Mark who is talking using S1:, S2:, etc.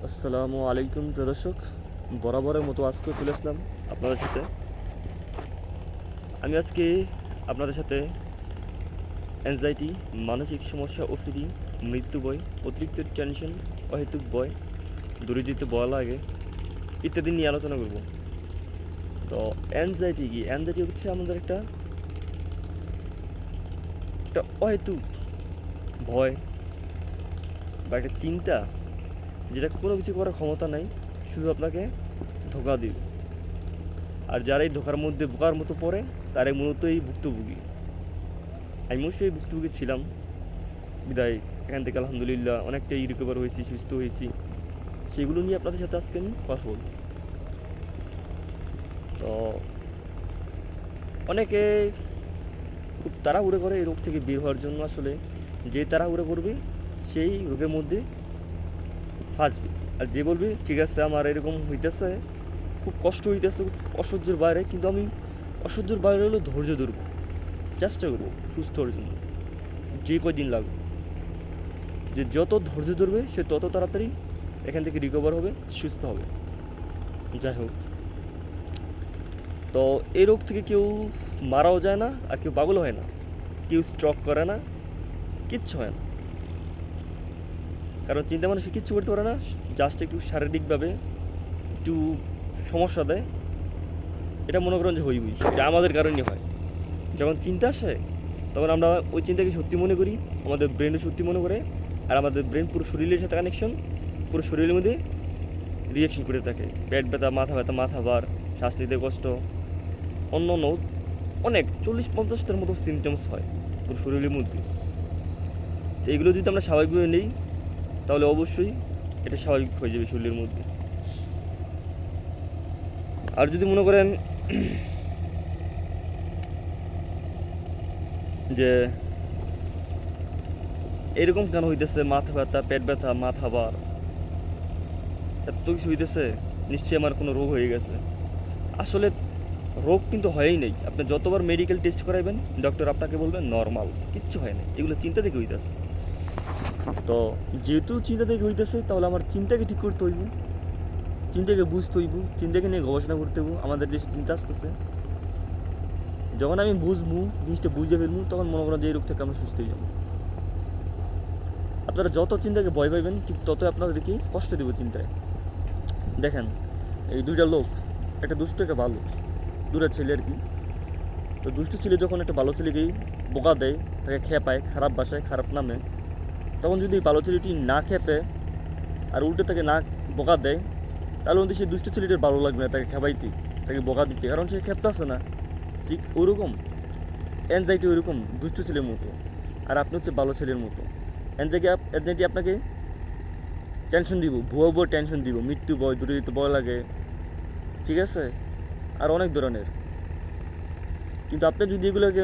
S1: আসসালামু আলাইকুম প্রিয় দর্শক, বরাবরের মতো আজকেও চলে আসলাম আপনাদের সাথে। আমি আজকে আপনাদের সাথে অ্যাংজাইটি, মানসিক সমস্যা, ওসিডি, মৃত্যু ভয়, অতিরিক্ত টেনশন, অহেতুক ভয়, দূরে যেতে ভয় লাগে ইত্যাদি নিয়ে আলোচনা করব। তো অ্যাংজাইটি কি? অ্যাংজাইটি হচ্ছে আমাদের একটা একটা অহেতুক ভয় বা একটা চিন্তা, যেটা কোনো কিছু করার ক্ষমতা নাই, শুধু আপনাকে ধোঁকা দিবে। আর যারা এই ধোঁকার মধ্যে বোকার মতো পড়ে তারাই মূলত এই ভুক্তভোগী। আমি অবশ্যই ভুক্তভোগী ছিলাম, বিদায় এখান থেকে আলহামদুলিল্লাহ অনেকটাই রিকভার হয়েছি, সুস্থ হয়েছি। সেগুলো নিয়ে আপনাদের সাথে আজকে আমি কথা বলব। তো অনেকে খুব তাড়াহুড়ো করে এই রোগ থেকে বের হওয়ার জন্য। আসলে যে তাড়াহুড়ো করবে সেই রোগের মধ্যে ফাঁসবে। আর যে বলবে ঠিক আছে আমার এরকম হইতেছে, খুব কষ্ট হইতেছে, খুব অসহ্যের বাইরে, কিন্তু আমি অসহ্যের বাইরে হলেও ধৈর্য ধরবো, চেষ্টা করবো সুস্থ হওয়ার জন্য, যে কয়দিন লাগবে। যে যত ধৈর্য ধরবে সে তত তাড়াতাড়ি এখান থেকে রিকভার হবে, সুস্থ হবে। যাই হোক, তো এই রোগ থেকে কেউ মারাও যায় না, আর কেউ পাগল হয় না, কেউ স্ট্রোক করে না, কিচ্ছু হয় না। কারণ চিন্তা মানুষ কিচ্ছু করতে পারে না, জাস্ট একটু শারীরিকভাবে একটু সমস্যা দেয়। এটা মনে করেন যে হইবই, এটা আমাদের কারণেই হয়। যখন চিন্তা আসে তখন আমরা ওই চিন্তাকে সত্যি মনে করি, আমাদের ব্রেনও সত্যি মনে করে। আর আমাদের ব্রেন পুরো শরীরের সাথে কানেকশন, পুরো শরীরের মধ্যে রিয়াকশন করে থাকে। পেট ব্যথা, মাথা ভার, শ্বাস নিতে কষ্ট, অন্য অন্য অনেক 40-50টার মতো সিমটমস হয় পুরো শরীরের মধ্যে। তো এগুলো যদি আমরা স্বাভাবিকভাবে নিই তাহলে অবশ্যই এটা স্বাভাবিক হয়ে যাবে শরীরের মধ্যে। আর যদি মনে করেন যে এরকম কেন হইতেছে, মাথা ব্যথা, পেট ব্যথা, মাথা ভার, এত কিছু হইতেছে, নিশ্চয়ই আমার কোনো রোগ হয়ে গেছে। আসলে রোগ কিন্তু হয়ই নেই। আপনি যতবার মেডিকেল টেস্ট করাইবেন ডক্টর আপনাকে বলবেন নর্মাল, কিচ্ছু হয় না, এগুলো চিন্তা থেকে হইতেছে। তো যেহেতু চিন্তা থেকে হইতেছে তাহলে আমার চিন্তাকে ঠিক করতে হইব, চিন্তাকে বুঝতে হইব, চিন্তাকে নিয়ে গবেষণা করতে হইব। আমাদের দেশে চিন্তা আসতেছে, যখন আমি বুঝবো, জিনিসটা বুঝে ফেলবো, তখন মনে করেন যে এই রোগ থেকে আমরা সুস্থ হয়ে যাবো। আপনারা যত চিন্তাকে ভয় পাইবেন ঠিক ততই আপনাদেরকে কষ্ট দেবো চিন্তায়। দেখেন, এই দুইটা লোক, একটা দুষ্ট একটা ভালো, দুটা ছেলে আর কি। তো দুষ্ট ছেলে যখন একটা ভালো ছেলেকেই বোকা দেয়, তাকে খেপায়, খারাপ ভাষায়, খারাপ নামে, তখন যদি ভালো ছেলেটি না খেপে আর উল্টে তাকে না বোকা দেয়, তাহলে কিন্তু সেই দুষ্ট ছেলেটির ভালো লাগবে না তাকে খেপাইতে, তাকে বোকা দিতে, কারণ সে খেপতে আসে না। ঠিক ওরকম অ্যাংজাইটি ওইরকম দুষ্ট ছেলের মতো, আর আপনি হচ্ছে ভালো ছেলের মতো। অ্যাংজাইটি আপনাকে টেনশন দিব, ভুয়ো টেনশন দিব, মৃত্যু ভয়, দূরে দিতে ভয় লাগে, ঠিক আছে, আর অনেক ধরনের। কিন্তু আপনি যদি এগুলোকে